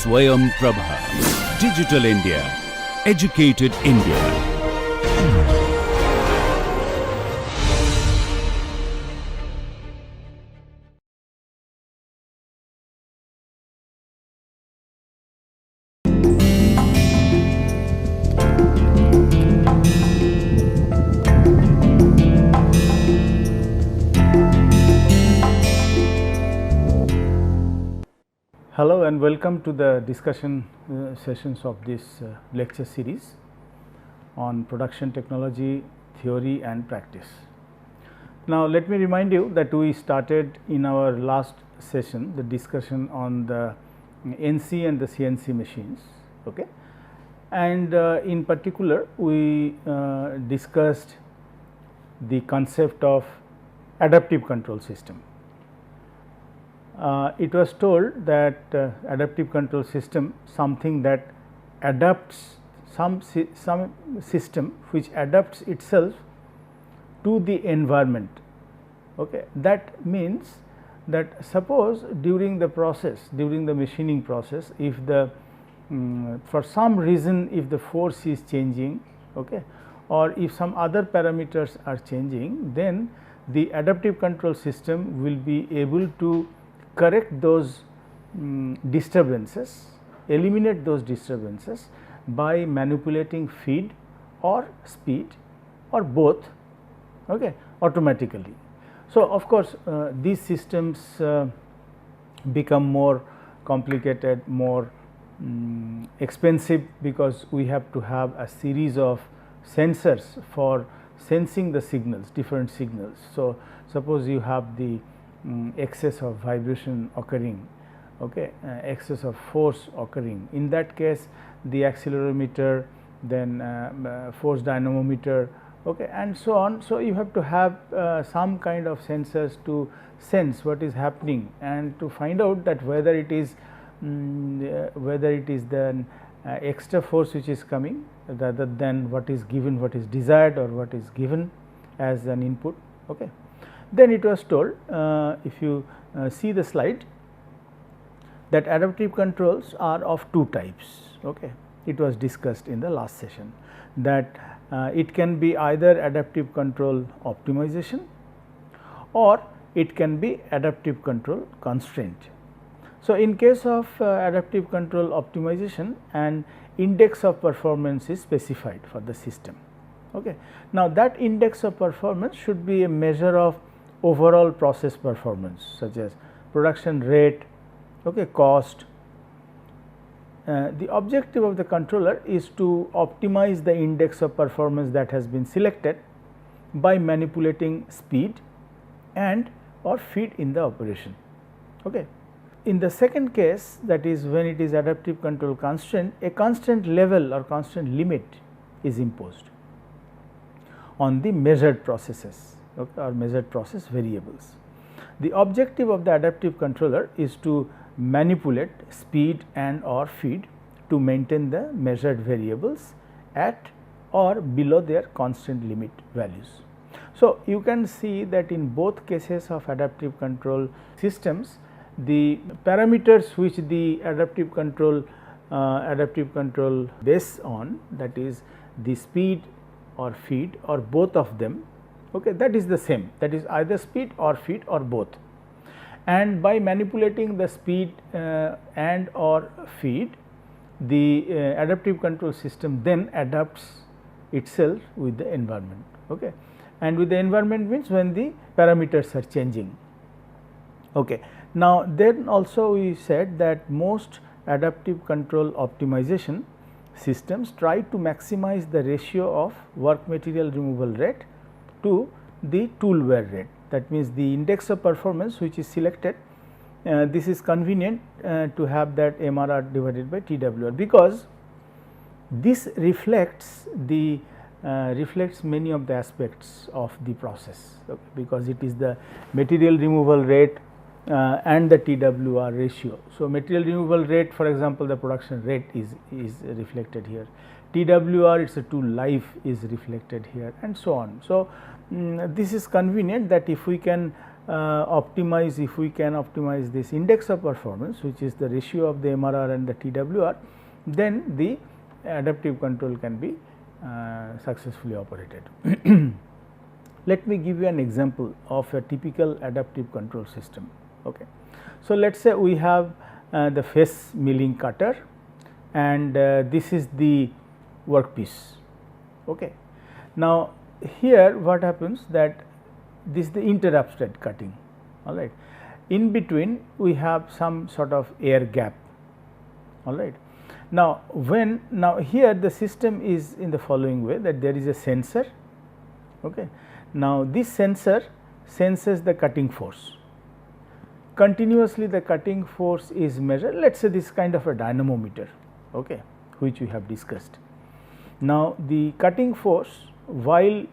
Swayam Prabha. Digital India. Educated India. Hello and welcome to the discussion sessions of this lecture series on production technology, theory and practice. Now, let me remind you that we started in our last session the discussion on the NC and the CNC machines, okay? And in particular we discussed the concept of adaptive control system. It was told that adaptive control system, something that adapts some system which adapts itself to the environment. Okay. That means that suppose during the process, during the machining process, if the for some reason if the force is changing, okay, or if some other parameters are changing, then the adaptive control system will be able to correct those disturbances, eliminate those disturbances by manipulating feed or speed or both, okay, automatically. So, of course, these systems become more complicated, more expensive, because we have to have a series of sensors for sensing the signals, different signals. So, suppose you have the excess of vibration occurring, okay, excess of force occurring. In that case, the accelerometer, then force dynamometer, okay, and so on. So, you have to have some kind of sensors to sense what is happening and to find out that whether it is the extra force which is coming rather than what is given, what is desired or what is given as an input. Okay. Then it was told, if you see the slide, that adaptive controls are of two types. Okay. It was discussed in the last session that it can be either adaptive control optimization or it can be adaptive control constraint. So, in case of adaptive control optimization, an index of performance is specified for the system. Okay. Now, that index of performance should be a measure of overall process performance, such as production rate, okay, cost. The objective of the controller is to optimize the index of performance that has been selected by manipulating speed and or feed in the operation. Okay. In the second case, that is when it is adaptive control constraint, a constant level or constant limit is imposed on the measured processes, okay, or measured process variables. The objective of the adaptive controller is to manipulate speed and or feed to maintain the measured variables at or below their constant limit values. So, you can see that in both cases of adaptive control systems, the parameters which the adaptive control base on, that is the speed or feed or both of them, okay, that is the same, that is either speed or feed or both. And by manipulating the speed and or feed, the adaptive control system then adapts itself with the environment. Okay. And with the environment means when the parameters are changing. Okay. Now, then also we said that most adaptive control optimization systems try to maximize the ratio of work material removal rate to the tool wear rate. That means, the index of performance which is selected, this is convenient to have that MRR divided by TWR, because this reflects the reflects many of the aspects of the process, okay, because it is the material removal rate and the TWR ratio. So, material removal rate, for example, the production rate is reflected here, TWR, it is a tool life is reflected here, and so on. So, this is convenient that if we can optimize, if we can optimize this index of performance, which is the ratio of the MRR and the TWR, then the adaptive control can be successfully operated. Let me give you an example of a typical adaptive control system. Okay. So, let us say we have the face milling cutter, and this is the workpiece. Okay. Now, here what happens, that this is the interrupted cutting, all right. In between we have some sort of air gap, all right. Now, here the system is in the following way, that there is a sensor. Okay. Now, this sensor senses the cutting force. Continuously the cutting force is measured, let us say this kind of a dynamometer, okay, which we have discussed. Now, the cutting force, while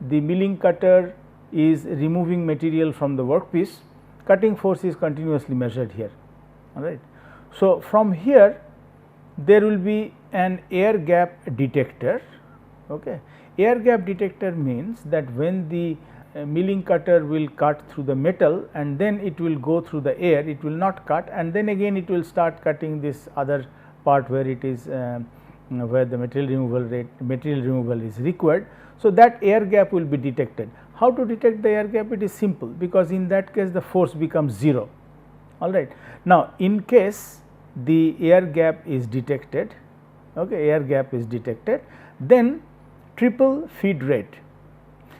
the milling cutter is removing material from the workpiece, cutting force is continuously measured here, all right. So, from here there will be an air gap detector. Okay. Air gap detector means that when the milling cutter will cut through the metal and then it will go through the air, it will not cut, and then again it will start cutting this other part where it is where the material removal is required. So, that air gap will be detected. How to detect the air gap? It is simple, because in that case the force becomes 0, all right. Now, in case the air gap is detected, okay, air gap is detected, then triple feed rate.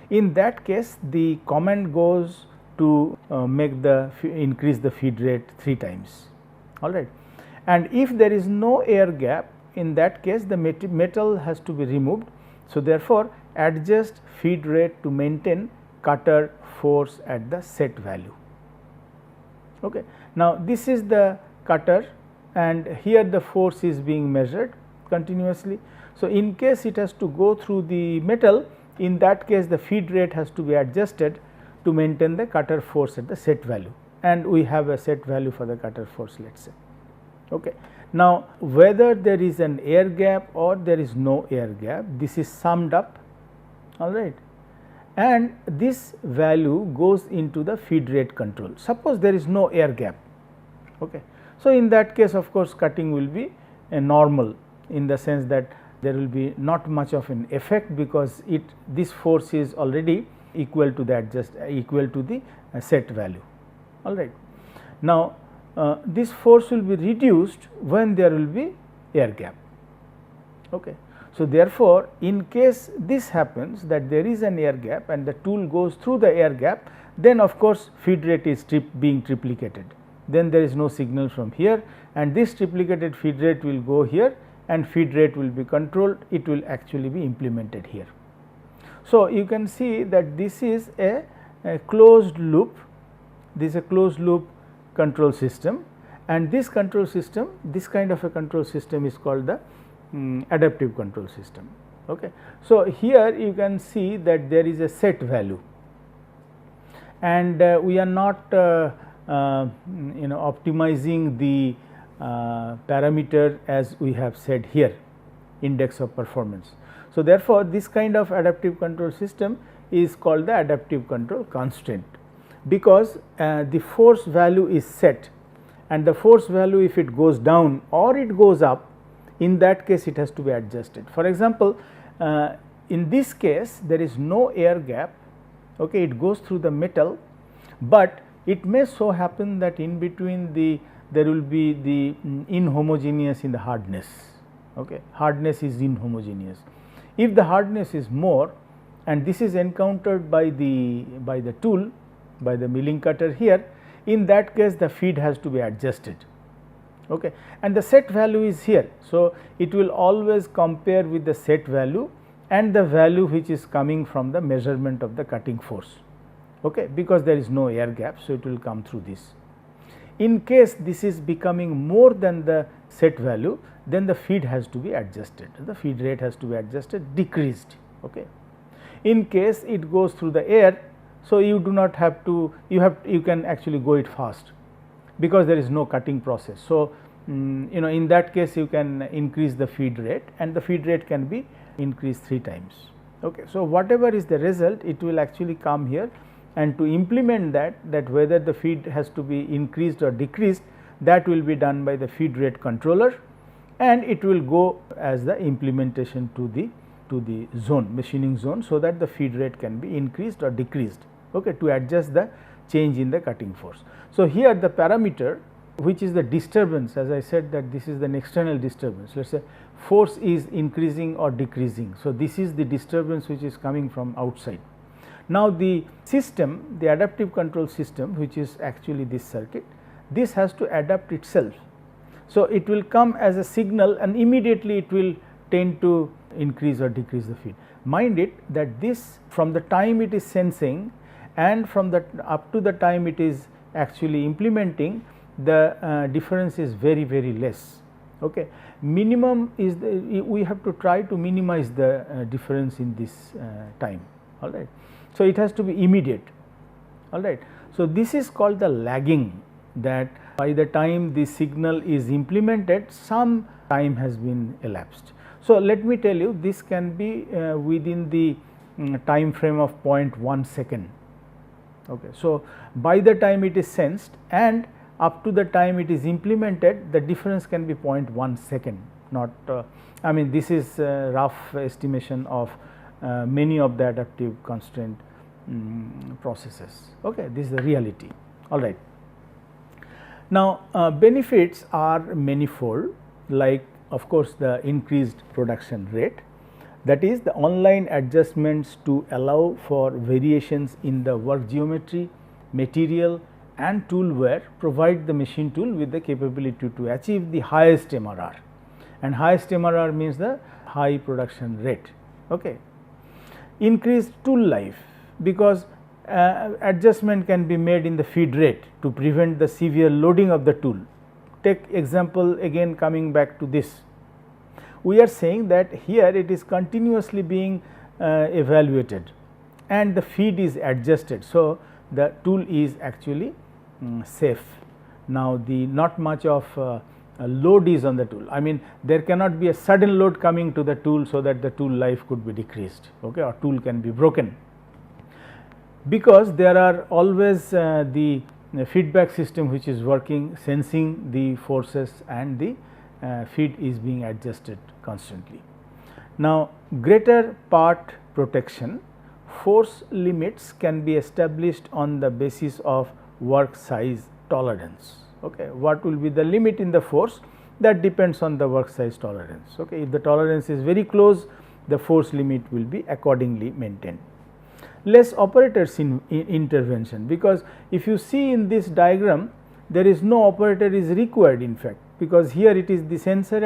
In that case the command goes to increase the feed rate 3 times, all right. And if there is no air gap, in that case the metal has to be removed. So, therefore, adjust feed rate to maintain cutter force at the set value. Okay. Now, this is the cutter, and here the force is being measured continuously. So, in case it has to go through the metal, in that case the feed rate has to be adjusted to maintain the cutter force at the set value, and we have a set value for the cutter force, let us say. Okay. Now, whether there is an air gap or there is no air gap, this is summed up, all right, and this value goes into the feed rate control. Suppose there is no air gap. Okay. So, in that case of course, cutting will be normal, in the sense that there will be not much of an effect, because this force is already equal to the set value, all right. Now, this force will be reduced when there will be air gap. Okay. So, therefore, in case this happens, that there is an air gap and the tool goes through the air gap, then of course, feed rate is being triplicated. Then there is no signal from here, and this triplicated feed rate will go here, and feed rate will be controlled, it will actually be implemented here. So, you can see that this is a closed loop, this is a closed loop control system, and this control system, this kind of a control system is called the adaptive control system. Okay. So, here you can see that there is a set value, and we are not optimizing the parameter as we have said here, index of performance. So, therefore, this kind of adaptive control system is called the adaptive control constraint, because the force value is set, and the force value, if it goes down or it goes up, in that case it has to be adjusted. For example, in this case there is no air gap, okay, it goes through the metal, but it may so happen that in between there will be the inhomogeneous in the hardness. Okay. Hardness is inhomogeneous. If the hardness is more, and this is encountered by the tool, by the milling cutter here, in that case the feed has to be adjusted, okay, and the set value is here. So, it will always compare with the set value and the value which is coming from the measurement of the cutting force, okay, because there is no air gap. So, it will come through this. In case this is becoming more than the set value, then the feed has to be adjusted, the feed rate has to be adjusted, decreased. Okay. In case it goes through the air, so you do not have to, you can actually go it fast, because there is no cutting process. So, in that case you can increase the feed rate, and the feed rate can be increased 3 times. Okay. So, whatever is the result, it will actually come here and to implement that whether the feed has to be increased or decreased, that will be done by the feed rate controller, and it will go as the implementation to the zone, machining zone, so that the feed rate can be increased or decreased, okay, to adjust the change in the cutting force. So, here the parameter, which is the disturbance, as I said that this is the external disturbance, let us say force is increasing or decreasing. So, this is the disturbance which is coming from outside. Now, the system, the adaptive control system, which is actually this circuit, this has to adapt itself. So, it will come as a signal and immediately it will tend to increase or decrease the feed. Mind it that this, from the time it is sensing and from the up to the time it is actually implementing, the difference is very less. Okay. Minimum is we have to try to minimize the difference in this time, all right. So, it has to be immediate, all right. So, this is called the lagging, that by the time the signal is implemented, some time has been elapsed. So, let me tell you, this can be within the time frame of 0.1 second. Okay. So, by the time it is sensed and up to the time it is implemented, the difference can be 0.1 second, not I mean this is rough estimation of many of the adaptive constraint processes. Okay. This is the reality, all right. Now, benefits are manifold, like of course, the increased production rate, that is the online adjustments to allow for variations in the work geometry, material and tool wear, provide the machine tool with the capability to achieve the highest MRR, and highest MRR means the high production rate. Okay. Increased tool life, because adjustment can be made in the feed rate to prevent the severe loading of the tool. Take example again, coming back to this, we are saying that here it is continuously being evaluated and the feed is adjusted. So, the tool is actually safe. Now, the not much of load is on the tool, I mean there cannot be a sudden load coming to the tool, so that the tool life could be decreased, okay, or tool can be broken, because there are always the feedback system which is working, sensing the forces, and the feed is being adjusted constantly. Now, greater part protection, force limits can be established on the basis of work size tolerance. Okay. What will be the limit in the force? That depends on the work size tolerance. Okay. If the tolerance is very close, the force limit will be accordingly maintained. Less operators in intervention, because if you see in this diagram, there is no operator is required in fact, because here it is the sensor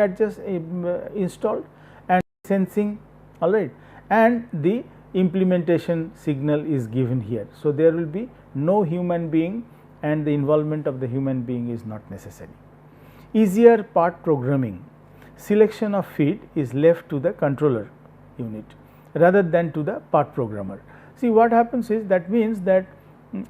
installed and sensing, all right, and the implementation signal is given here. So, there will be no human being and the involvement of the human being is not necessary. Easier part programming, selection of feed is left to the controller unit rather than to the part programmer. See, what happens is, that means that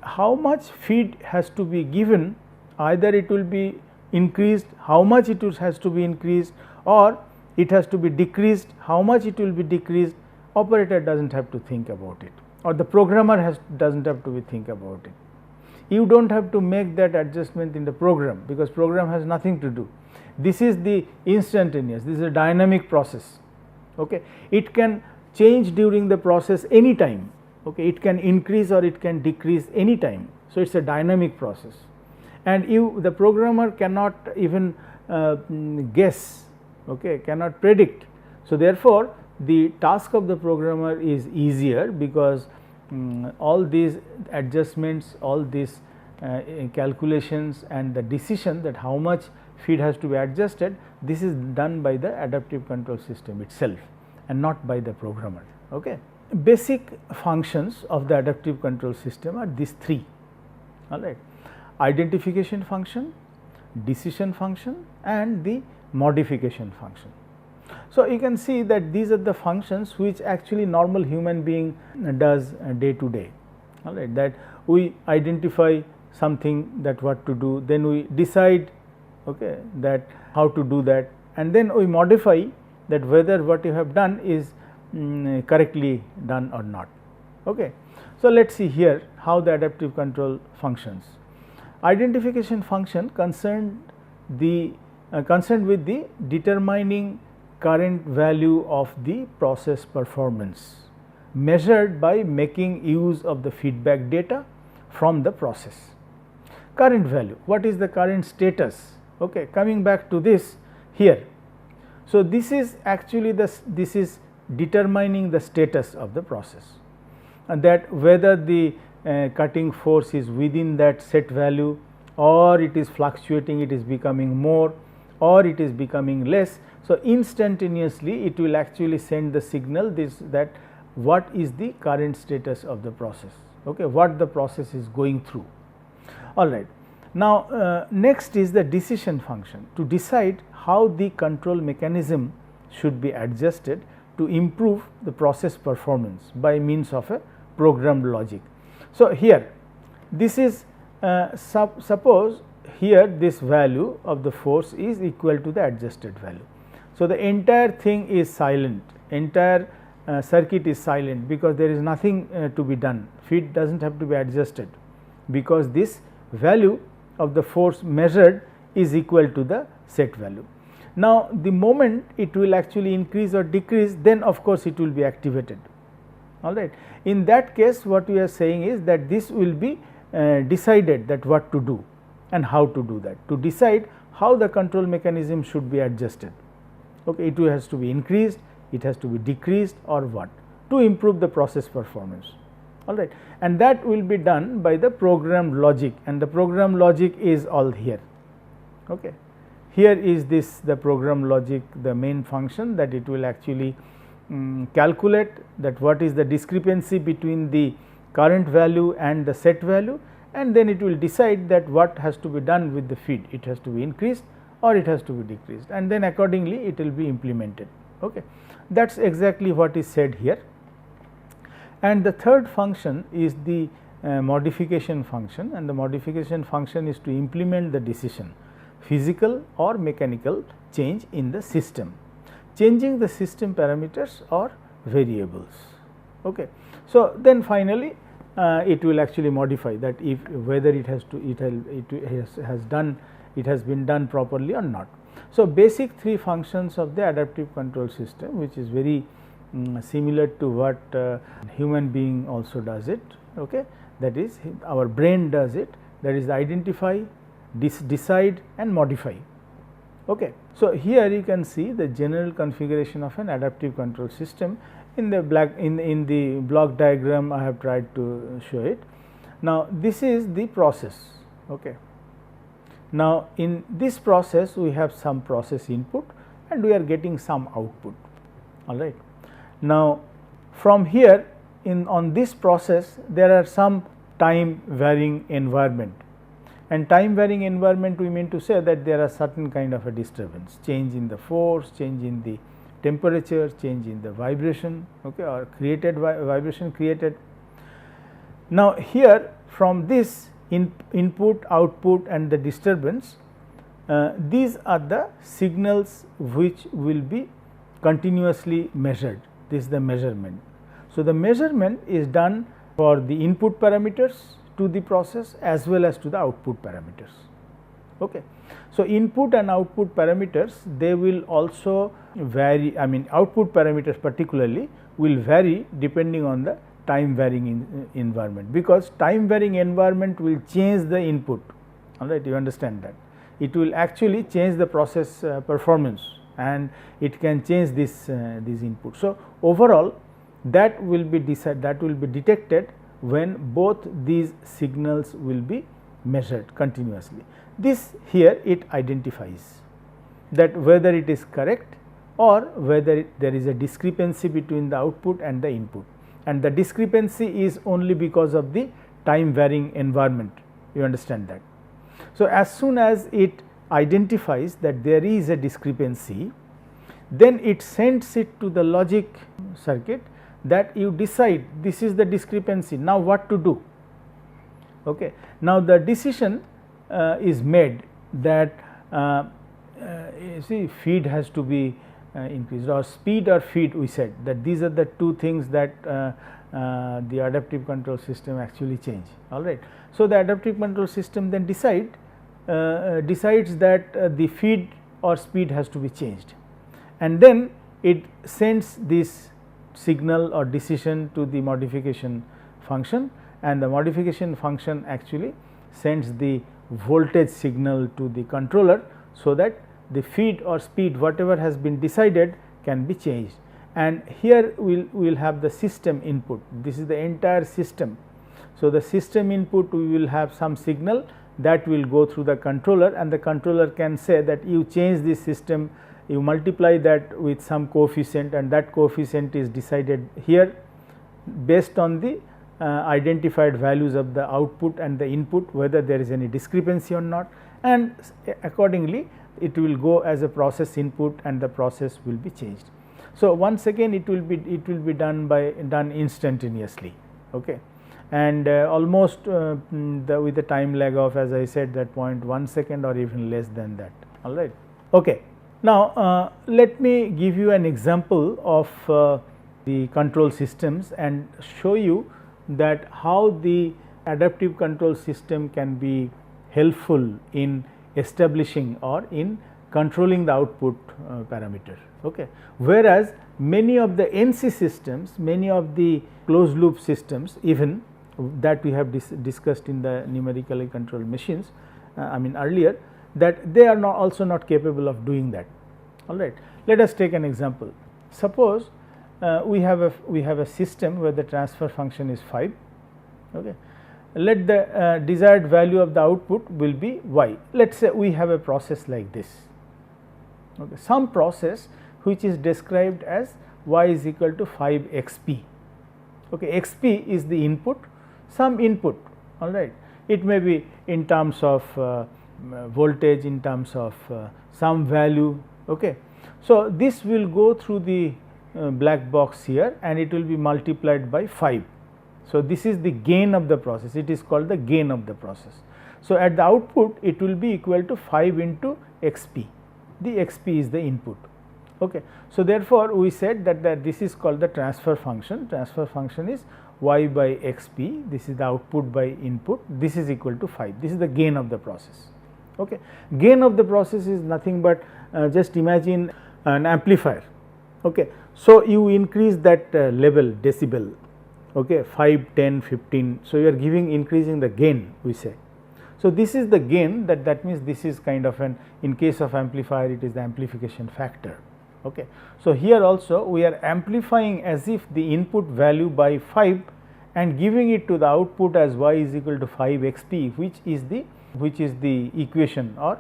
how much feed has to be given, either it will be increased, how much it has to be increased, or it has to be decreased, how much it will be decreased. Operator does not have to think about it, or the programmer does not have to think about it. You do not have to make that adjustment in the program, because program has nothing to do. This is the instantaneous, this is a dynamic process. Okay. It can change during the process any time. Okay. It can increase or it can decrease any time. So, it is a dynamic process, and the programmer cannot even guess, okay, cannot predict. So, therefore, the task of the programmer is easier, because all these adjustments, all these calculations and the decision that how much feed has to be adjusted, this is done by the adaptive control system itself and not by the programmer. Okay. Basic functions of the adaptive control system are these three, all right: identification function, decision function and the modification function. So, you can see that these are the functions which actually normal human being does day to day, all right, that we identify something, that what to do, then we decide, okay, that how to do that, and then we modify that whether what you have done is correctly done or not. Okay. So, let us see here how the adaptive control functions. Identification function concerned with the determining current value of the process performance measured by making use of the feedback data from the process. Current value, what is the current status? Okay. Coming back to this here. So, this is actually this is determining the status of the process, and that whether the cutting force is within that set value, or it is fluctuating, it is becoming more, or it is becoming less. So, instantaneously it will actually send the signal that what is the current status of the process, okay, what the process is going through. All right. Now, next is the decision function, to decide how the control mechanism should be adjusted to improve the process performance by means of a programmed logic. So, here this is suppose here this value of the force is equal to the adjusted value. So, the entire thing is silent, entire circuit is silent, because there is nothing to be done, feed does not have to be adjusted, because this value of the force measured is equal to the set value. Now, the moment it will actually increase or decrease, then of course, it will be activated. All right. In that case, what we are saying is that this will be decided, that what to do and how to do that, to decide how the control mechanism should be adjusted. Okay. It has to be increased, it has to be decreased, or what, to improve the process performance. All right. And that will be done by the programmed logic, and the programmed logic is all here. Okay. Here is this the programmed logic, the main function, that it will actually calculate that what is the discrepancy between the current value and the set value, and then it will decide that what has to be done with the feed, it has to be increased or it has to be decreased, and then accordingly it will be implemented. Okay. That is exactly what is said here. And the third function is the modification function, and the modification function is to implement the decision, physical or mechanical change in the system, changing the system parameters or variables. Okay. So, then finally, it will actually modify that, if whether it has to it has been done properly or not. So, basic three functions of the adaptive control system, which is very similar to what human being also does it. Okay. That is, our brain does it, that is identify, decide and modify. Okay. So, here you can see the general configuration of an adaptive control system. In the in the block diagram I have tried to show it. Now, this is the process. Okay. Now, in this process we have some process input and we are getting some output. All right. Now, from here on this process there are some time varying environment, and time varying environment we mean to say that there are certain kind of a disturbance, change in the force, change in the temperature, change in the vibration, okay, or created vibration created. Now, here from this input, output and the disturbance, these are the signals which will be continuously measured. This is the measurement. So, the measurement is done for the input parameters to the process as well as to the output parameters. Okay. So, input and output parameters, they will also vary, I mean output parameters particularly will vary depending on the time varying environment, because time varying environment will change the input. All right, you understand that it will actually change the process performance, and it can change this these inputs. So, overall that will be detected when both these signals will be measured continuously. This here it identifies that whether it is correct or whether there is a discrepancy between the output and the input, and the discrepancy is only because of the time varying environment, you understand that. So, as soon as it identifies that there is a discrepancy, then it sends it to the logic circuit that you decide this is the discrepancy, now what to do. Okay. Now, the decision is made that you see feed has to be increased, or speed or feed, we said that these are the two things that the adaptive control system actually change. All right. So, the adaptive control system then decides that the feed or speed has to be changed, and then it sends this signal or decision to the modification function, and the modification function actually sends the voltage signal to the controller, so that the feed or speed whatever has been decided can be changed. And here we will have the system input. This is the entire system. So, the system input we will have some signal that will go through the controller, and the controller can say that you change this system, you multiply that with some coefficient, and that coefficient is decided here based on the identified values of the output and the input, whether there is any discrepancy or not, and accordingly it will go as a process input and the process will be changed. So, once again it will be done instantaneously, okay, and almost with the time lag of, as I said, that 0.1 second or even less than that. All right. Okay. Now, let me give you an example of the control systems and show you that how the adaptive control system can be helpful in establishing or in controlling the output parameter. Okay. Whereas, many of the NC systems, many of the closed loop systems, even that we have discussed in the numerically controlled machines, I mean earlier, that they are also not capable of doing that. All right. Let us take an example. Suppose we have a system where the transfer function is 5. Okay. Let the desired value of the output will be y. Let us say we have a process like this. Okay. Some process which is described as y is equal to 5 xp. Okay. Xp is the input, some input. All right. It may be in terms of voltage, in terms of some value. Okay. So, this will go through the black box here, and it will be multiplied by 5. So, this is the gain of the process, it is called the gain of the process. So, at the output it will be equal to 5 into xp, the xp is the input. Okay. So, therefore, we said that this is called the transfer function. Transfer function is y by xp, this is the output by input, this is equal to 5, this is the gain of the process. Okay. Gain of the process is nothing but just imagine an amplifier. Okay. So, you increase that level decibel, okay, 5, 10, 15. So, you are increasing the gain, we say. So, this is the gain, that means this is kind of an, in case of amplifier it is the amplification factor. Okay. So, here also we are amplifying as if the input value by 5 and giving it to the output as y is equal to 5 xp, which is the equation, or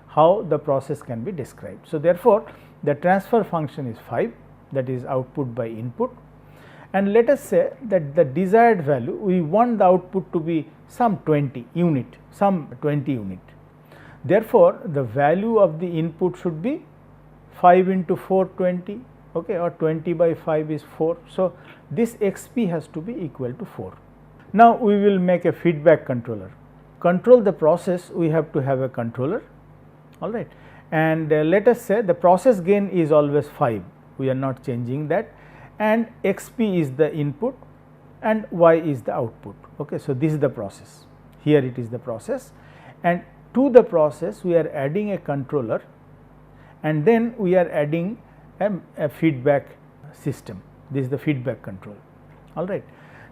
how the process can be described. So, therefore, the transfer function is 5, that is output by input, and let us say that the desired value, we want the output to be some 20 unit, some 20 unit. Therefore, the value of the input should be 5 into 4, 20, okay, or 20 by 5 is 4. So, this xp has to be equal to 4. Now, we will make a feedback controller. Control the process, we have to have a controller, all right, and let us say the process gain is always 5, we are not changing that, and xp is the input and y is the output. Okay. So, this is the process, here it is the process, and to the process we are adding a controller, and then we are adding a feedback system. This is the feedback control. All right.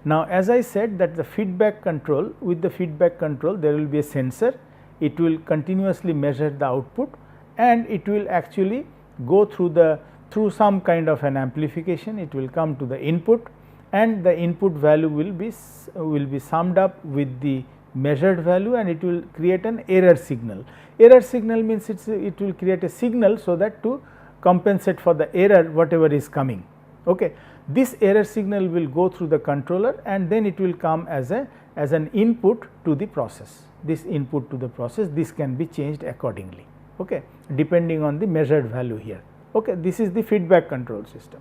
Now, as I said that the feedback control, with the feedback control there will be a sensor, it will continuously measure the output, and it will actually go through some kind of an amplification, it will come to the input, and the input value will be summed up with the measured value, and it will create an error signal. Error signal means it will create a signal, so that to compensate for the error whatever is coming. Okay. This error signal will go through the controller, and then it will come as an input to the process. This input to the process, this can be changed accordingly, okay, depending on the measured value here. Okay. This is the feedback control system.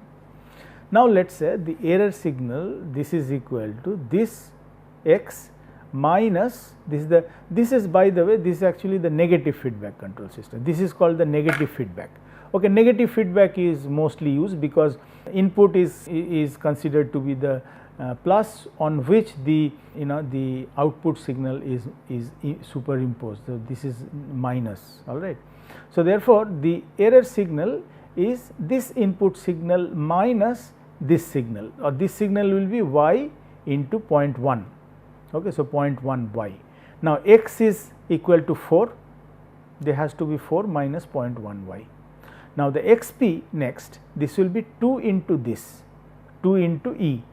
Now, let us say the error signal, this is equal to this x minus this is by the way, this is actually the negative feedback control system. This is called the negative feedback. Okay. Negative feedback is mostly used because input is considered to be the plus on which the the output signal is superimposed. So, this is minus, all right. So, therefore, the error signal is this input signal minus this signal, or this signal will be y into 0.1. Okay. So, 0.1 y. Now, x is equal to 4, there has to be 4 minus 0.1 y. Now, the xp next, this will be 2 into this, 2 into e,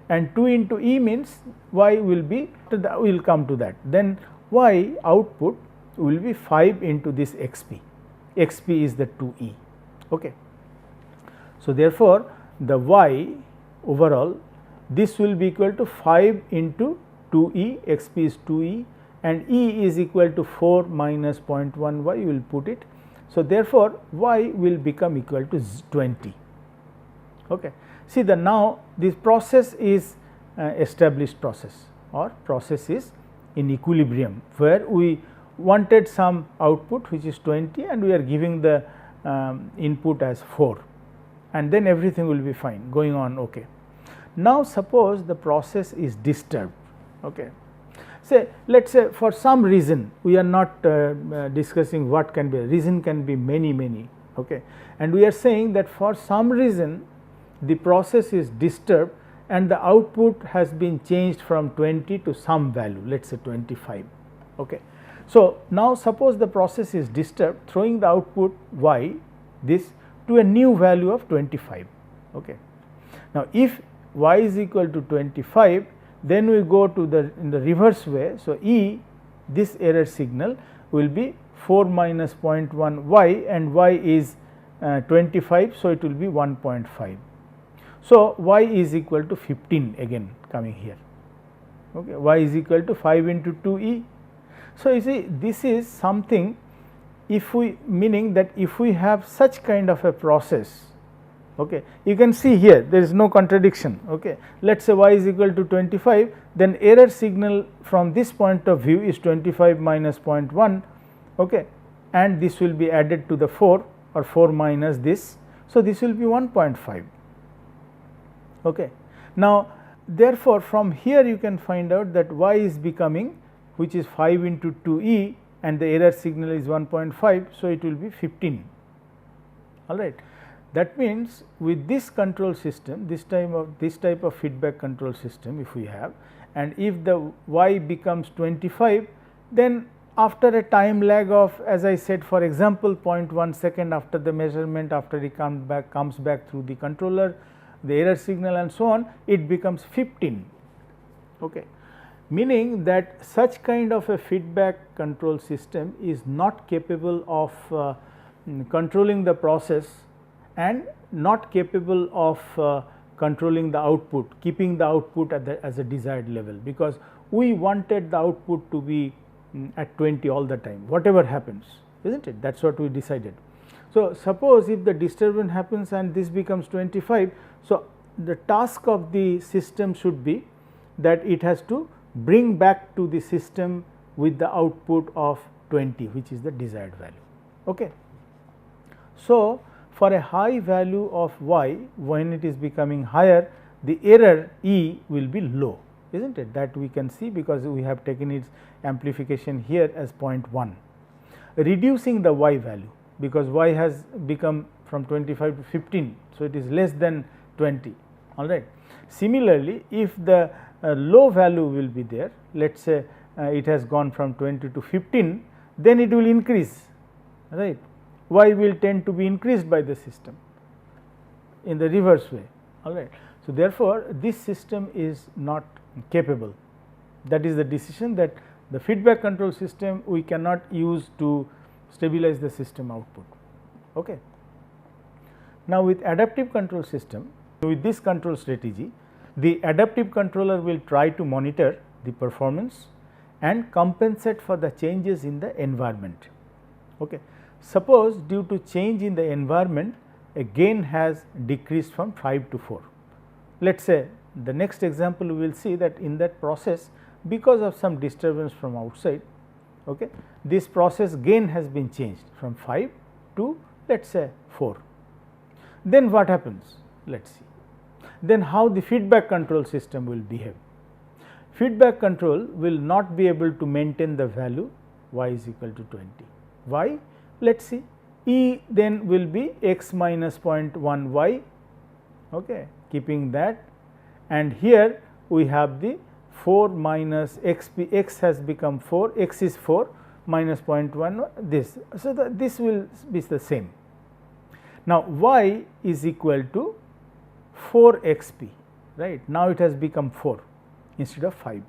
and 2 into e means y will be, we will come to that. Then y output will be 5 into this xp, xp is the 2e. Okay. So, therefore, the y overall, this will be equal to 5 into 2e, xp is 2e, and e is equal to 4 minus 0.1 y, you will put it. So, therefore, y will become equal to 20. Okay. See, the now this process is established process, or process is in equilibrium, where we wanted some output which is 20 and we are giving the input as 4, and then everything will be fine going on. Okay. Now, suppose the process is disturbed. Okay. Say, let us say for some reason, we are not discussing what can be, reason can be many. Okay. And we are saying that for some reason the process is disturbed and the output has been changed from 20 to some value, let us say 25. Okay. So, now suppose the process is disturbed, throwing the output y this to a new value of 25. Okay. Now, if y is equal to 25, then we go to the in the reverse way. So, e, this error signal will be 4 minus 0.1 y, and y is 25. So, it will be 1.5. So, y is equal to 15 again coming here. Okay. Y is equal to 5 into 2e. So, you see, this is something, if we, meaning that if we have such kind of a process, okay, you can see here there is no contradiction. Okay. Let us say y is equal to 25, then error signal from this point of view is 25 minus 0.1, okay, and this will be added to the 4, or 4 minus this. So, this will be 1.5. Okay. Now, therefore, from here you can find out that y is becoming, which is 5 into 2e, and the error signal is 1.5. So, it will be 15. All right. That means, with this control system, this type of feedback control system if we have, and if the y becomes 25, then after a time lag of, as I said, for example, 0.1 second after the measurement, after it comes back through the controller, the error signal and so on, it becomes 15. Okay. Meaning that such kind of a feedback control system is not capable of controlling the process and not capable of controlling the output, keeping the output at as a desired level, because we wanted the output to be at 20 all the time, whatever happens, isn't it? That is what we decided. So, suppose if the disturbance happens and this becomes 25, so the task of the system should be that it has to bring back to the system with the output of 20, which is the desired value. Okay. So, for a high value of y, when it is becoming higher, the error e will be low, isn't it? That we can see, because we have taken its amplification here as 0.1, reducing the y value, because y has become from 25 to 15. So, it is less than 20. All right. Similarly, if the low value will be there, let us say it has gone from 20 to 15, then it will increase, right. Y will tend to be increased by the system in the reverse way. All right. So, therefore, this system is not capable. That is the decision, that the feedback control system we cannot use to stabilize the system output. Okay. Now, with adaptive control system, with this control strategy, the adaptive controller will try to monitor the performance and compensate for the changes in the environment. Okay. Suppose due to change in the environment, a gain has decreased from 5 to 4. Let us say the next example we will see that in that process, because of some disturbance from outside, okay, this process gain has been changed from 5 to, let us say, 4. Then what happens? Let us see. then how the feedback control system will behave? Feedback control will not be able to maintain the value y is equal to 20. Why? Let us see. E then will be x minus 0.1 y, okay, keeping that, and here we have the 4 minus x, x has become 4, x is 4 minus 0.1 this. So, this will be the same. Now, y is equal to 4 xp, right. Now, it has become 4 instead of 5.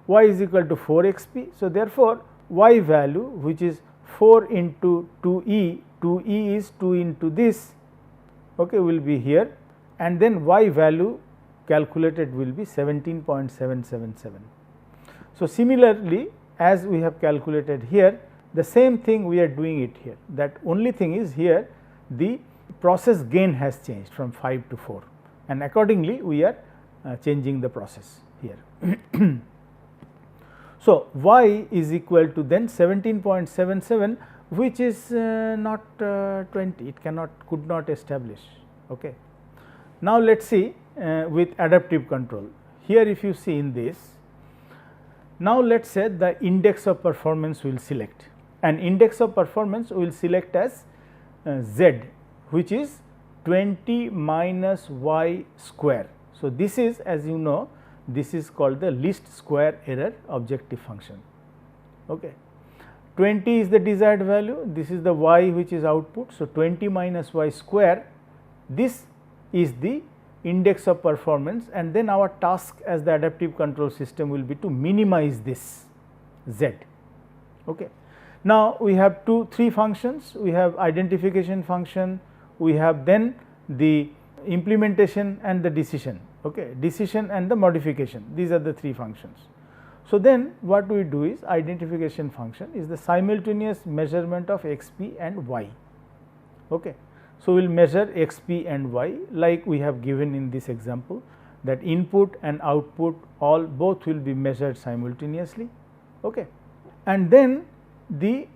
Y is equal to 4 xp. So, therefore, y value which is 4 into 2e, 2e is 2 into this, okay, will be here, and then y value calculated will be 17.777. So, similarly, as we have calculated here, the same thing we are doing it here. That only thing is here the process gain has changed from 5 to 4, and accordingly we are changing the process here. So, y is equal to then 17.77, which is not 20, it could not establish. Okay. Now, let us see with adaptive control. Here if you see in this, now let us say the index of performance we will select, and index of performance we will select as z, which is 20 minus y square. So, this is, as you know, this is called the least square error objective function. Okay. 20 is the desired value, this is the y which is output. So, 20 minus y square, this is the index of performance, and then our task as the adaptive control system will be to minimize this z. Okay. Now, we have three functions, we have identification function, we have then the implementation and the decision, okay, decision and the modification, these are the three functions. So, then what we do is identification function is the simultaneous measurement of xp and y. Okay. So, we will measure xp and y like we have given in this example, that input and output both will be measured simultaneously. Okay. And then the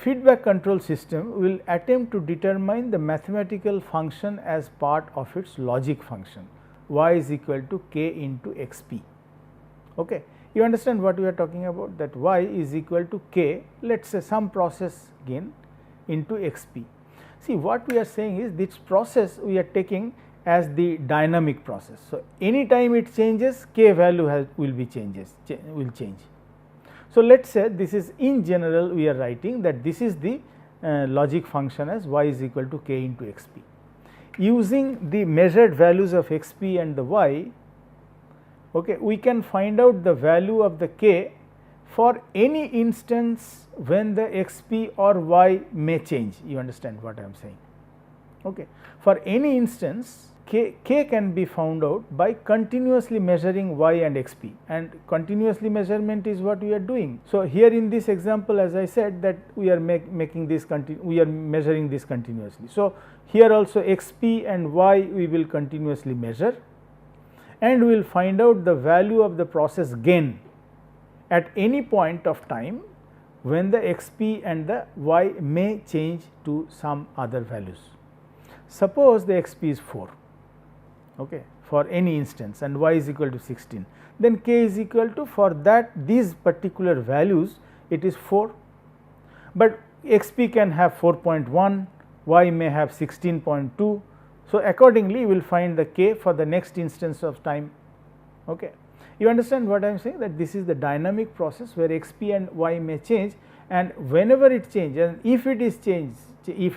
feedback control system will attempt to determine the mathematical function as part of its logic function, y is equal to k into xp. Okay. You understand what we are talking about, that y is equal to k, let us say some process gain into xp. See, what we are saying is this process we are taking as the dynamic process. So, any time it changes, k value will change. So, let us say this is in general we are writing that this is the logic function as y is equal to k into xp. Using the measured values of xp and the y, okay, we can find out the value of the k for any instance when the xp or y may change. You understand what I am saying? Okay. For any instance, k can be found out by continuously measuring y and xp, and continuously measurement is what we are doing. So, here in this example, as I said, that we are we are measuring this continuously. So, here also xp and y we will continuously measure, and we will find out the value of the process gain at any point of time when the xp and the y may change to some other values. Suppose the xp is 4, okay, for any instance, and y is equal to 16, then k is equal to, for that these particular values it is 4, but xp can have 4.1, y may have 16.2. So, accordingly you will find the k for the next instance of time. Okay. You understand what I am saying, that this is the dynamic process where xp and y may change, and whenever it changes, and if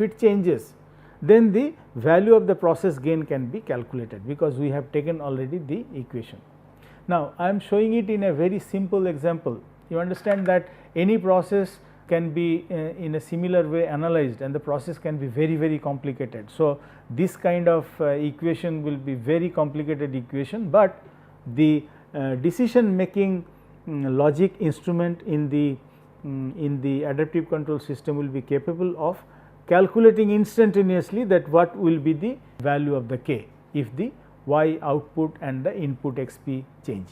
it changes, then the value of the process gain can be calculated, because we have taken already the equation. Now, I am showing it in a very simple example. You understand that any process can be in a similar way analyzed, and the process can be very complicated. So, this kind of equation will be very complicated equation, but the decision making logic instrument in the adaptive control system will be capable of calculating instantaneously that what will be the value of the k if the y output and the input xp change.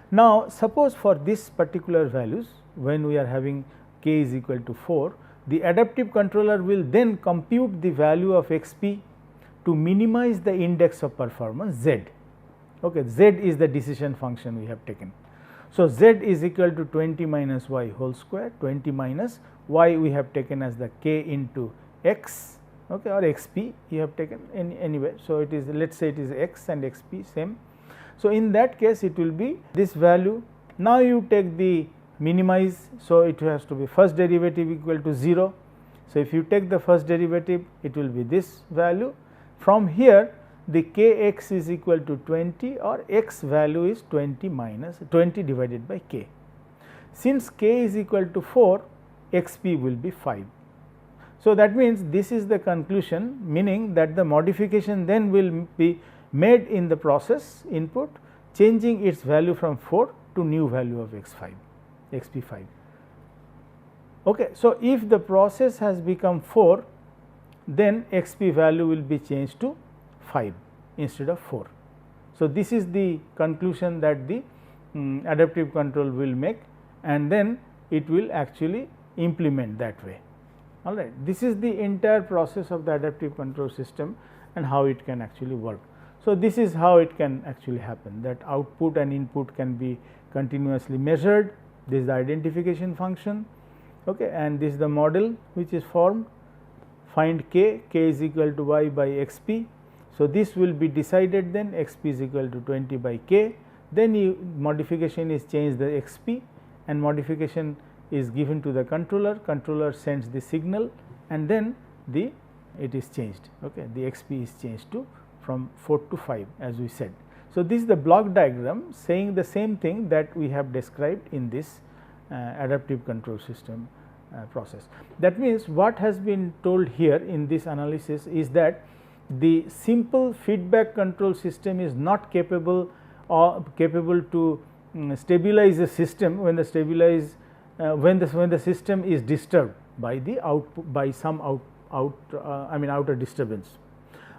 Now, suppose for this particular values, when we are having k is equal to 4, the adaptive controller will then compute the value of xp to minimize the index of performance z. Okay, z is the decision function we have taken. So, z is equal to 20 minus y whole square, 20 minus y we have taken as the k into x, okay, or xp you have taken anyway. So, it is, let us say it is x and xp same. So, in that case it will be this value. Now, you take the minimize. So, it has to be first derivative equal to 0. So, if you take the first derivative, it will be this value. From here the kx is equal to 20, or x value is 20 minus 20 divided by k. Since k is equal to 4, xp will be 5. So, that means this is the conclusion, meaning that the modification then will be made in the process input, changing its value from 4 to new value of x5, xp5. Okay. So, if the process has become 4, then xp value will be changed to 5 instead of 4. So, this is the conclusion that the adaptive control will make, and then it will actually implement that way. All right. This is the entire process of the adaptive control system and how it can actually work. So, this is how it can actually happen, that output and input can be continuously measured. This is the identification function, okay, and this is the model which is formed. Find k, k is equal to y by xp. So, this will be decided, then xp is equal to 20 by k, then modification is changed the xp, and modification is given to the controller, controller sends the signal, and then it is changed, okay, the xp is changed to from 4 to 5 as we said. So, this is the block diagram saying the same thing that we have described in this adaptive control system process. That means, what has been told here in this analysis is that the simple feedback control system is not capable to stabilize a system when the system is disturbed by the output, by some outer disturbance.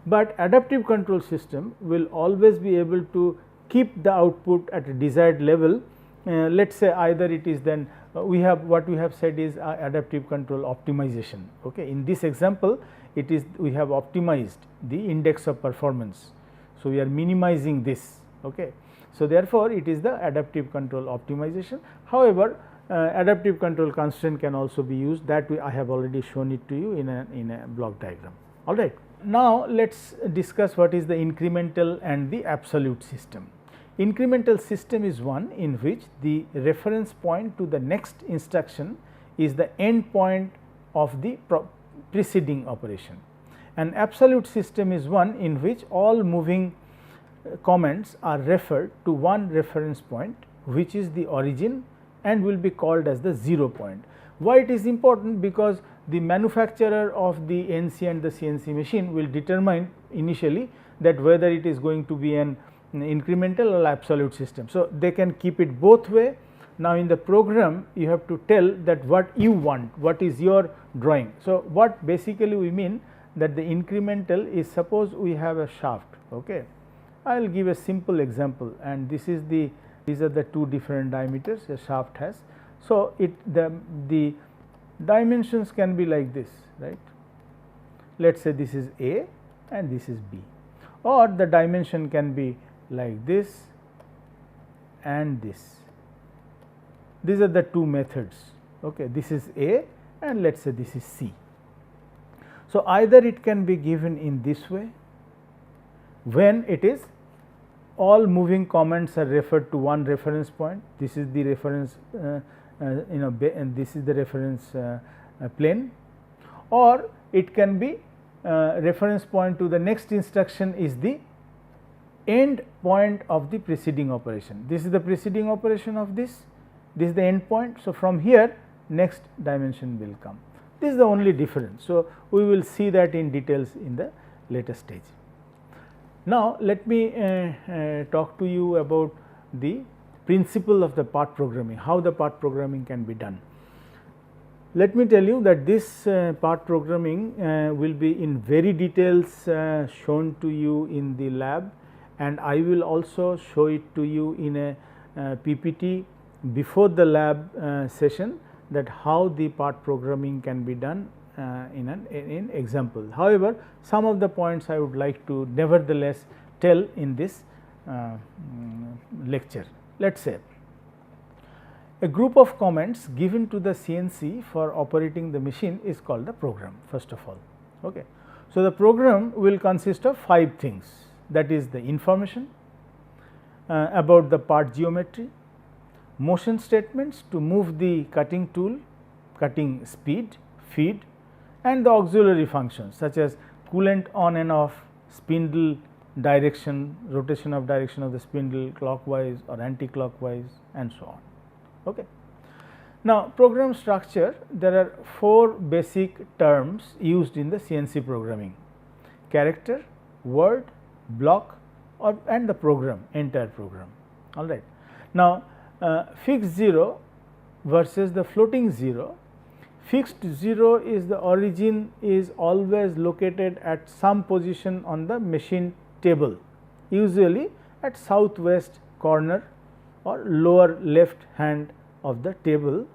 But adaptive control system will always be able to keep the output at a desired level. Let us say either it is then we have, what we have said is adaptive control optimization. Okay. In this example, it is we have optimized the index of performance. So, we are minimizing this. Okay. So, therefore, it is the adaptive control optimization. However, adaptive control constraint can also be used, that I have already shown it to you in a block diagram. All right. Now, let us discuss what is the incremental and the absolute system. Incremental system is one in which the reference point to the next instruction is the end point of the preceding operation. An absolute system is one in which all moving comments are referred to one reference point, which is the origin and will be called as the 0 point. Why it is important? Because the manufacturer of the NC and the CNC machine will determine initially that whether it is going to be an incremental or absolute system. So, they can keep it both way. Now, in the program you have to tell that what you want, what is your drawing. So, what basically we mean that the incremental is, suppose we have a shaft. Okay. I will give a simple example, and this is the, these are the two different diameters a shaft has. So, the dimensions can be like this, right. Let us say this is A and this is B, or the dimension can be like this and this. These are the two methods. Okay. This is A and let us say this is C. So, either it can be given in this way, when it is all moving comments are referred to one reference point. This is the reference and this is the reference plane, or it can be reference point to the next instruction is the end point of the preceding operation. This is the preceding operation of this is the end point. So, from here next dimension will come. This is the only difference. So, we will see that in details in the later stage. Now, let me talk to you about the principle of the part programming, how the part programming can be done. Let me tell you that this part programming will be in very details shown to you in the lab, and I will also show it to you in a PPT before the lab session, that how the part programming can be done in example. However, some of the points I would like to nevertheless tell in this lecture. Let us say a group of comments given to the CNC for operating the machine is called the program first of all. Okay. So, the program will consist of 5 things, that is the information about the part geometry, motion statements to move the cutting tool, cutting speed, feed, and the auxiliary functions such as coolant on and off, spindle direction, rotation of direction of the spindle clockwise or anti-clockwise, and so on. Okay. Now, program structure, there are 4 basic terms used in the CNC programming: character, word, block, and the program, entire program. All right. Now, fixed 0 versus the floating 0. Fixed 0 is the origin is always located at some position on the machine table, usually at southwest corner or lower left hand of the table,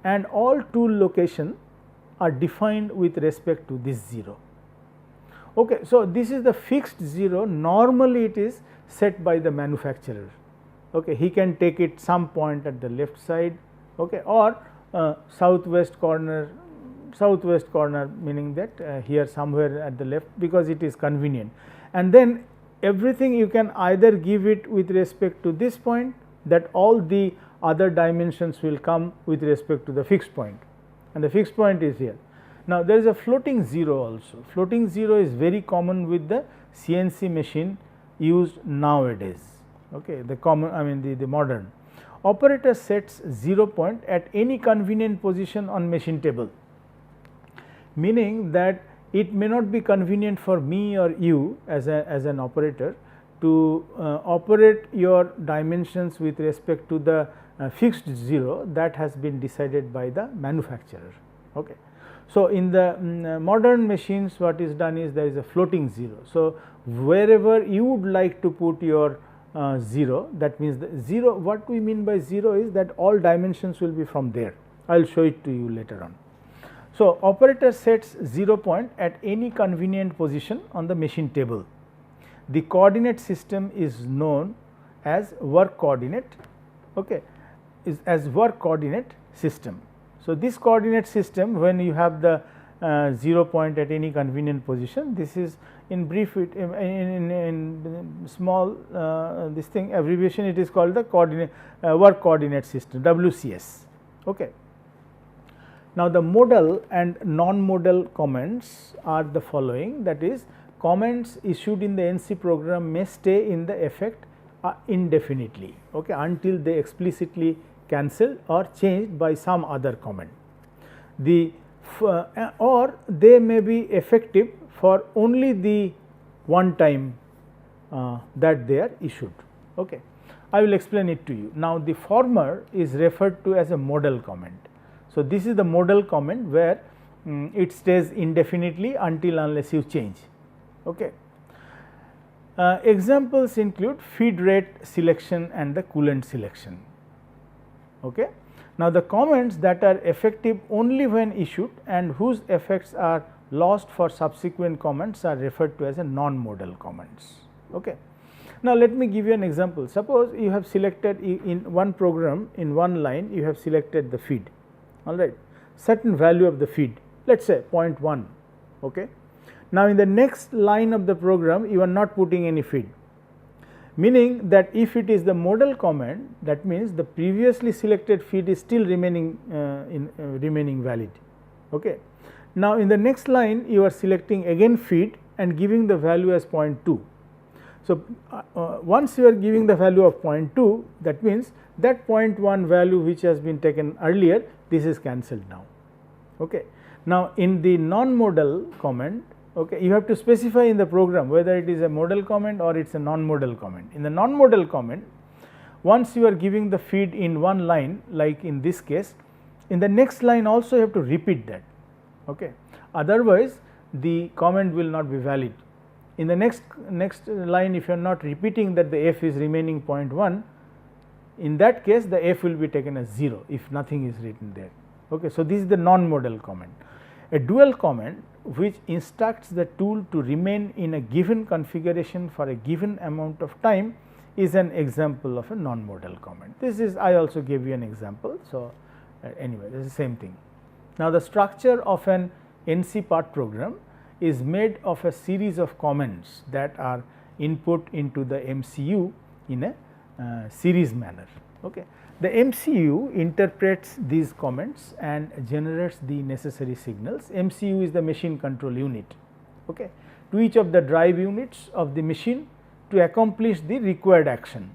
and all tool location are defined with respect to this 0. Okay. So, this is the fixed 0, normally it is set by the manufacturer. Okay. He can take it some point at the left side, okay, or southwest corner meaning that here somewhere at the left, because it is convenient, and then everything you can either give it with respect to this point, that all the other dimensions will come with respect to the fixed point, and the fixed point is here. Now, there is a floating 0 also. Floating 0 is very common with the CNC machine used nowadays, okay, the common the modern. Operator sets 0 point at any convenient position on machine table, meaning that it may not be convenient for me or you as an operator to operate your dimensions with respect to the fixed 0 that has been decided by the manufacturer. Okay. So, in the modern machines what is done is there is a floating 0. So, wherever you would like to put your 0, that means the 0, what we mean by 0 is that all dimensions will be from there. I will show it to you later on. So, operator sets 0 point at any convenient position on the machine table. The coordinate system is known as work coordinate, okay, is as work coordinate system. So, this coordinate system, when you have the 0 point at any convenient position, this is in brief in small this thing abbreviation, it is called the coordinate work coordinate system, WCS. Okay. Now, the modal and non-modal comments are the following, that is, comments issued in the NC program may stay in the effect indefinitely, okay, until they explicitly cancelled or changed by some other comment. Or they may be effective for only the one time that they are issued. Okay. I will explain it to you. Now, the former is referred to as a modal comment. So, this is the modal comment where it stays indefinitely until unless you change. Okay. Examples include feed rate selection and the coolant selection. Okay. Now, the comments that are effective only when issued and whose effects are lost for subsequent comments are referred to as a non-modal comments. Okay. Now, let me give you an example. Suppose you have selected in one program, in one line you have selected the feed, all right, certain value of the feed, let us say 0.1. Okay. Now, in the next line of the program you are not putting any feed, meaning that if it is the modal comment, that means the previously selected feed is still remaining remaining valid. Okay. Now, in the next line you are selecting again feed and giving the value as 0.2. So, once you are giving the value of 0.2, that means that 0.1 value which has been taken earlier, this is cancelled now. Okay. Now, in the non-modal comment, okay, you have to specify in the program whether it is a modal comment or it is a non-modal comment. In the non-modal comment, once you are giving the feed in one line, like in this case, in the next line also you have to repeat that. Okay. Otherwise, the comment will not be valid. In the next line, if you are not repeating that the f is remaining 0.1, in that case the f will be taken as 0 if nothing is written there. Okay. So, this is the non-modal comment. A dual command which instructs the tool to remain in a given configuration for a given amount of time is an example of a non-modal command. This is, I also gave you an example. So, anyway, this is the same thing. Now, the structure of an NC part program is made of a series of commands that are input into the MCU in a series manner. Okay. The MCU interprets these comments and generates the necessary signals. MCU is the machine control unit, okay, to each of the drive units of the machine to accomplish the required action.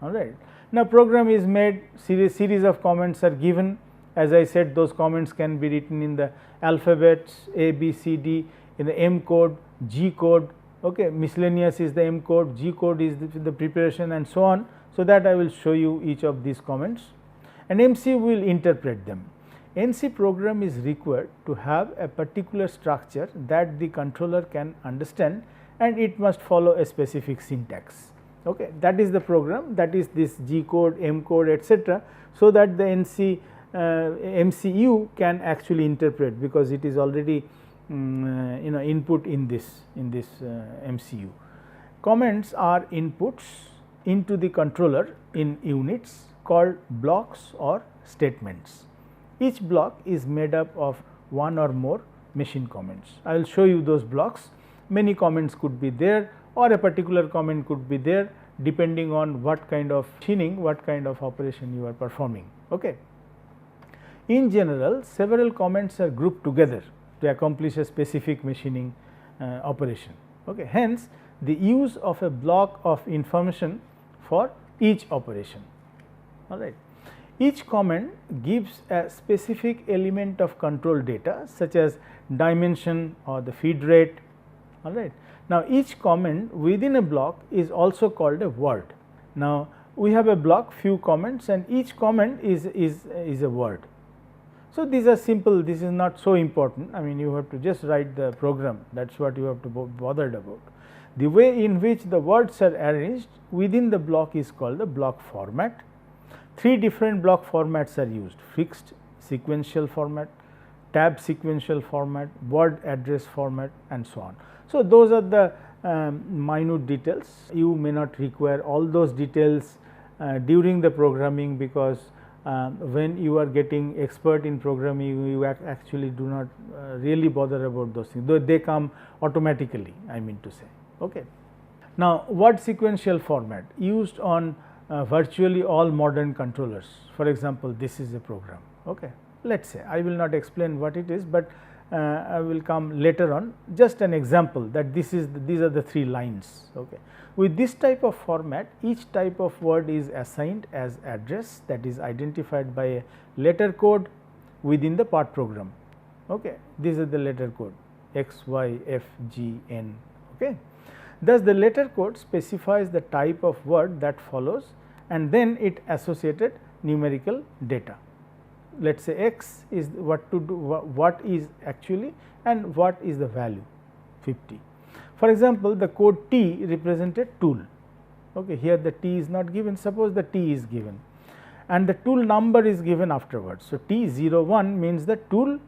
All right. Now, program is made, series of comments are given. As I said, those comments can be written in the alphabets A, B, C, D, in the M code, G code, okay. Miscellaneous is the M code, G code is the preparation, and so on. So, that I will show you each of these comments, and MCU will interpret them. NC program is required to have a particular structure that the controller can understand, and it must follow a specific syntax. Okay. That is the program, that is this G code, M code, etc. So, that the MCU can actually interpret, because it is already input in this MCU. Comments are inputs into the controller in units called blocks or statements. Each block is made up of one or more machine comments. I will show you those blocks. Many comments could be there, or a particular comment could be there, depending on what kind of machining, what kind of operation you are performing. Okay. In general, several comments are grouped together to accomplish a specific machining operation. Okay. Hence, the use of a block of information for each operation. All right. Each comment gives a specific element of control data, such as dimension or the feed rate. All right. Now, each comment within a block is also called a word. Now, we have a block, few comments, and each comment is a word. So, these are simple, this is not so important. I mean, you have to just write the program, that is what you have to be bothered about. The way in which the words are arranged within the block is called the block format. 3 different block formats are used: fixed sequential format, tab sequential format, word address format, and so on. So, those are the minute details. You may not require all those details during the programming, because when you are getting expert in programming, you actually do not really bother about those things, though they come automatically, I mean to say. Okay. Now, word sequential format used on virtually all modern controllers. For example, this is a program. Okay. Let us say, I will not explain what it is, but I will come later on, just an example that these are the 3 lines. Okay. With this type of format, each type of word is assigned as address, that is identified by a letter code within the part program. Okay. These are the letter code X, Y, F, G, N. Okay. Thus, the letter code specifies the type of word that follows, and then it associated numerical data. Let us say X is what to do, what is actually, and what is the value 50. For example, the code T represented tool. Okay, here the T is not given, suppose the T is given, and the tool number is given afterwards. So, T01 means the tool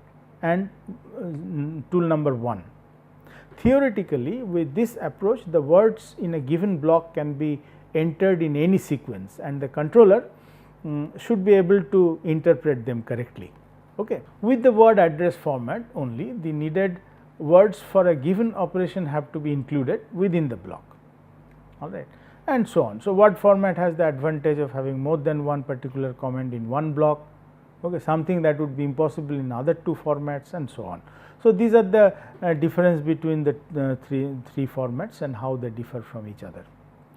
and tool number 1. Theoretically, with this approach, the words in a given block can be entered in any sequence, and the controller should be able to interpret them correctly. Okay. With the word address format only, the needed words for a given operation have to be included within the block, all right, and so on. So, word format has the advantage of having more than one particular comment in one block, okay, something that would be impossible in other 2 formats, and so on. So, these are the difference between the three formats and how they differ from each other.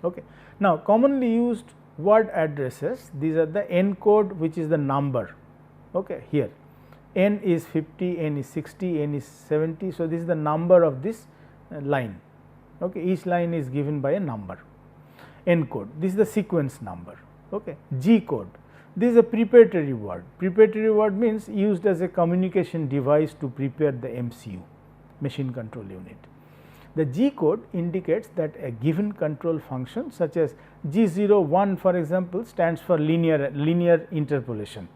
Okay. Now, commonly used word addresses, these are the N code, which is the number. Okay. Here N is 50, N is 60, N is 70. So, this is the number of this line. Okay. Each line is given by a number. N code, this is the sequence number. Okay. G code, this is a preparatory word. Preparatory word means used as a communication device to prepare the MCU, machine control unit. The G code indicates that a given control function, such as G01 for example, stands for linear interpolation.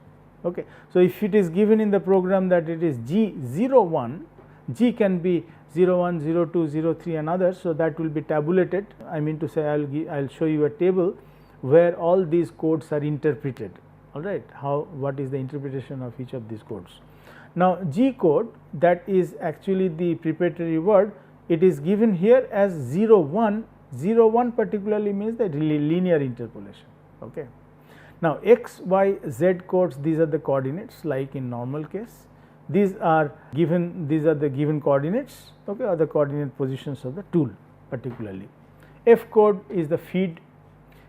Okay. So, if it is given in the program that it is G 01, G can be 01, 02, 03 and others. So, that will be tabulated. I mean to say I will show you a table where all these codes are interpreted, all right, what is the interpretation of each of these codes. Now, G code, that is actually the preparatory word, it is given here as 01, 01 particularly means the linear interpolation. Okay. Now, x, y, z codes, these are the coordinates like in normal case. These are the given coordinates, okay, or the coordinate positions of the tool particularly. F code is the feed,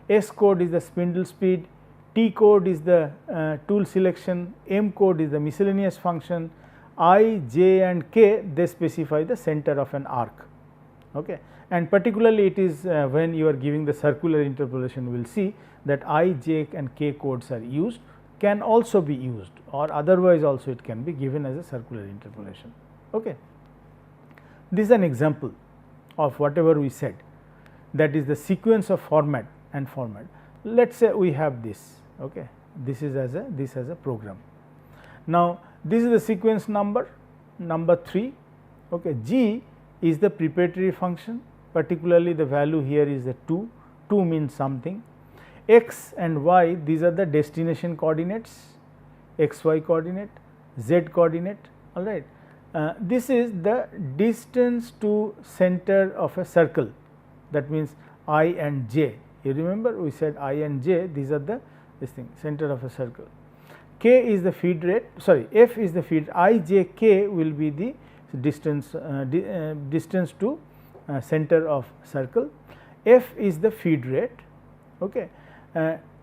S code is the spindle speed, T code is the tool selection, M code is the miscellaneous function, I, J and K, they specify the center of an arc. Okay. And particularly it is when you are giving the circular interpolation, we will see that I, J and K codes are used, can also be used, or otherwise also it can be given as a circular interpolation. Okay. This is an example of whatever we said, that is the sequence of format and format. Let us say we have this, okay. This is as a program. Now, this is the sequence number 3, okay. G is the preparatory function, particularly the value here is the 2 means something. X and y, these are the destination coordinates, x y coordinate, z coordinate, all right. This is the distance to center of a circle, that means I and j. You remember we said I and j, these are the center of a circle. K is the feed rate, sorry, F is the feed, I, j, k will be the distance to center of circle. F is the feed rate, okay.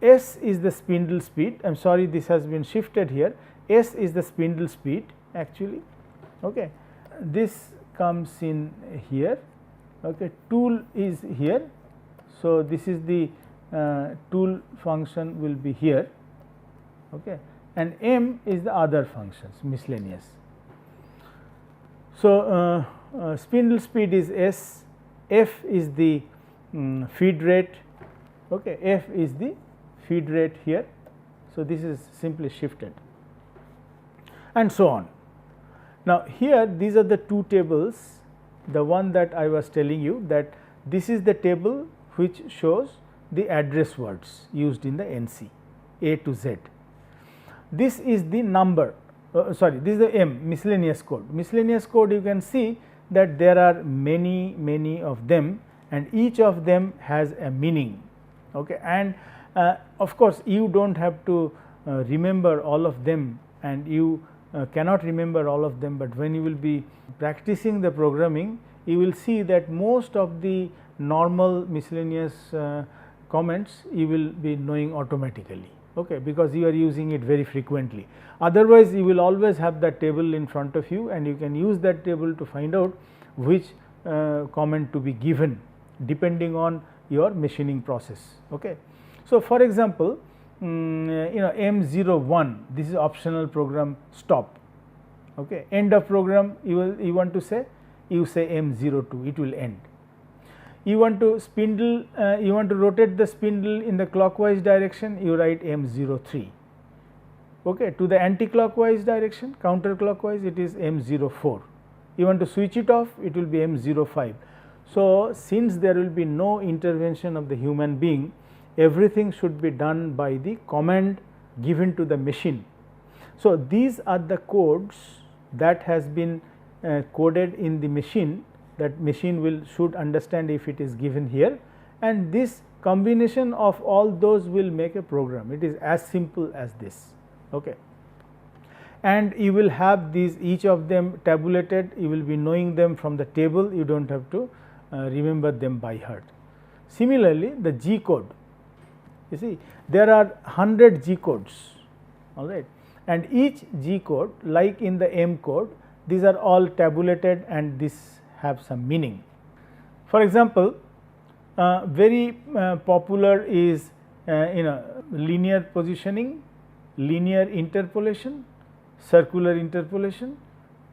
S is the spindle speed, I am sorry this has been shifted here, S is the spindle speed actually, okay. This comes in here, okay. Tool is here. So, this is the tool function will be here, okay, and M is the other functions miscellaneous. So, spindle speed is S, F is the feed rate, okay, F is the feed rate here. So, this is simply shifted and so on. Now, here these are the two tables, the one that I was telling you, that this is the table which shows the address words used in the NC A to Z. This is the number, this is the M, miscellaneous code. Miscellaneous code, you can see that there are many of them, and each of them has a meaning, okay. And of course, you do not have to remember all of them, and you cannot remember all of them, but when you will be practicing the programming, you will see that most of the normal miscellaneous comments you will be knowing automatically, okay, because you are using it very frequently. Otherwise, you will always have that table in front of you, and you can use that table to find out which comment to be given depending on your machining process, okay. So, for example, M01, this is optional program stop, okay. End of program, you want to say, you say M02, it will end. You want to you want to rotate the spindle in the clockwise direction, you write M03, okay. To the anti-clockwise direction, counterclockwise, it is M04. You want to switch it off, it will be M05. So, since there will be no intervention of the human being, everything should be done by the command given to the machine. So, these are the codes that has been coded in the machine, that machine should understand if it is given here, and this combination of all those will make a program. It is as simple as this, okay. And you will have these, each of them tabulated, you will be knowing them from the table, you do not have to remember them by heart. Similarly, the G code, you see there are 100 G codes, all right, and each G code, like in the M code, these are all tabulated and this have some meaning. For example, very popular is linear positioning, linear interpolation, circular interpolation,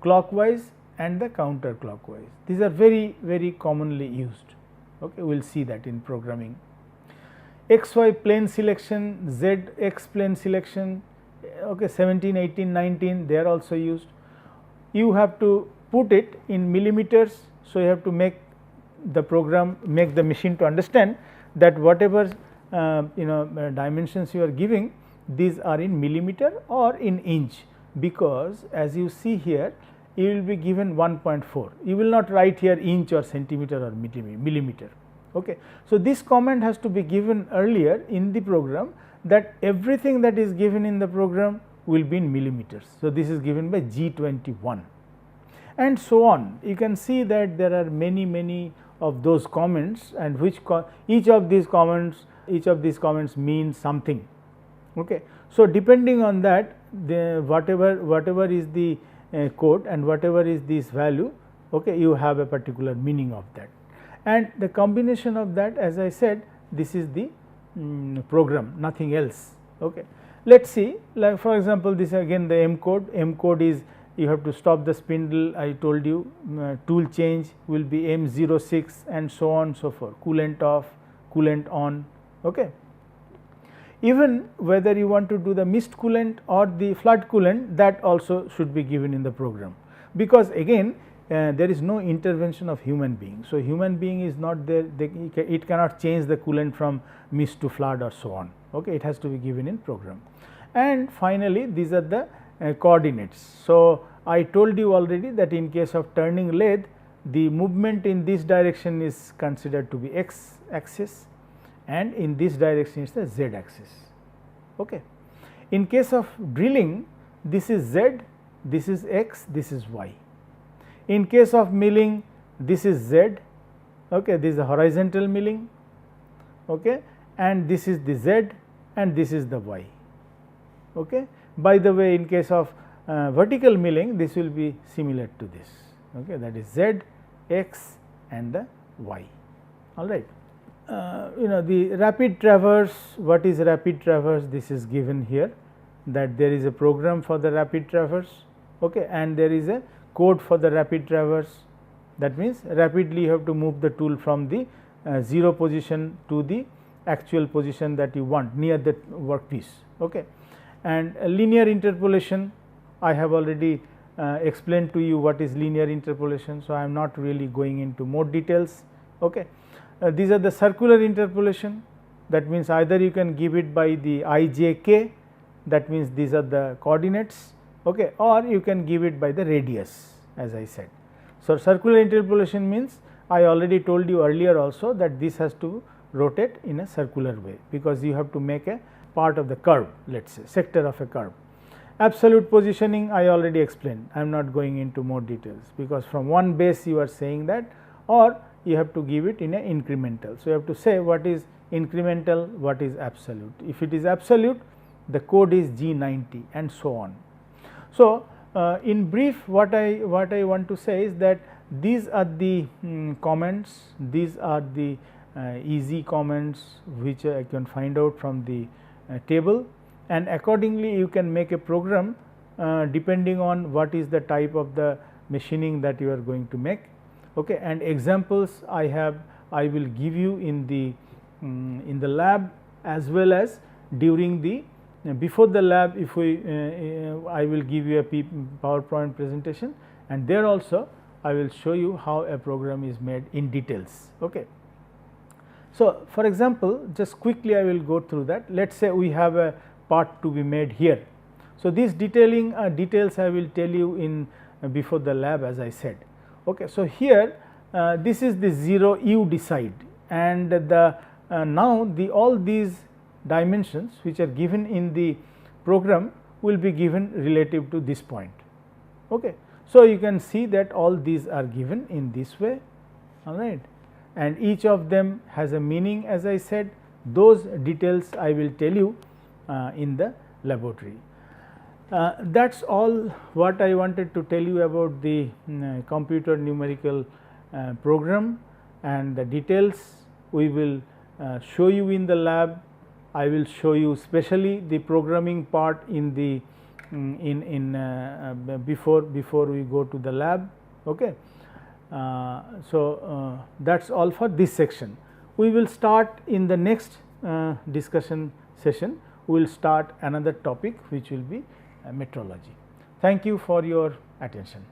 clockwise and the counterclockwise. These are very commonly used, okay. We will see that in programming. XY plane selection, ZX plane selection, okay, 17, 18, 19 they are also used. You have to put it in millimeters. So, you have to make the program, make the machine to understand that whatever dimensions you are giving, these are in millimeter or in inch, because as you see here you will be given 1.4, you will not write here inch or centimeter or millimeter. Okay. So, this comment has to be given earlier in the program, that everything that is given in the program will be in millimeters. So, this is given by G21 and so on. You can see that there are many of those comments, and which each of these comments means something. Okay. So, depending on that, the whatever is the code and whatever is this value, okay, you have a particular meaning of that, and the combination of that, as I said, this is the program, nothing else. Okay. Let us see, like for example, this again the M code. M code is, you have to stop the spindle, I told you, tool change will be M06 and so on so forth, coolant off, coolant on. Okay. Even whether you want to do the mist coolant or the flood coolant, that also should be given in the program, because again there is no intervention of human being. So, human being is not there, it cannot change the coolant from mist to flood or so on. Okay. It has to be given in program. And finally, these are the coordinates. So, I told you already that in case of turning lathe, the movement in this direction is considered to be x axis, and in this direction is the z axis. Okay. In case of drilling, this is z, this is x, this is y. In case of milling, this is z, okay, this is the horizontal milling, okay, and this is the z and this is the y. Okay. By the way, in case of vertical milling, this will be similar to this, okay, that is z, x and the y. All right. The rapid traverse, what is rapid traverse? This is given here, that there is a program for the rapid traverse, okay, and there is a code for the rapid traverse. That means, rapidly you have to move the tool from the 0 position to the actual position that you want near the workpiece. Okay. And linear interpolation, I have already explained to you what is linear interpolation. So, I am not really going into more details. Okay. These are the circular interpolation, that means either you can give it by the I, j, k, that means these are the coordinates, okay, or you can give it by the radius, as I said. So, circular interpolation means, I already told you earlier also that this has to rotate in a circular way, because you have to make a part of the curve, let us say sector of a curve. Absolute positioning I already explained, I am not going into more details, because from one base you are saying that, or you have to give it in a incremental. So, you have to say what is incremental, what is absolute. If it is absolute, the code is G90 and so on. So, in brief, what I want to say is that these are the comments, these are the easy comments which I can find out from the table, and accordingly you can make a program depending on what is the type of the machining that you are going to make. Okay. And examples I will give you in the lab, as well as during the before the lab, if we I will give you a PowerPoint presentation, and there also I will show you how a program is made in details. Okay. So, for example, just quickly I will go through that. Let us say we have a part to be made here. So, these details I will tell you in before the lab, as I said. Okay. So, here this is the 0 you decide, and the now all these dimensions which are given in the program will be given relative to this point. Okay. So, you can see that all these are given in this way, all right, and each of them has a meaning, as I said. Those details I will tell you in the laboratory. That is all what I wanted to tell you about the computer numerical program, and the details we will show you in the lab. I will show you specially the programming part in the before we go to the lab. Okay. So, that is all for this section. We will start in the next discussion session we will start another topic which will be metrology. Thank you for your attention.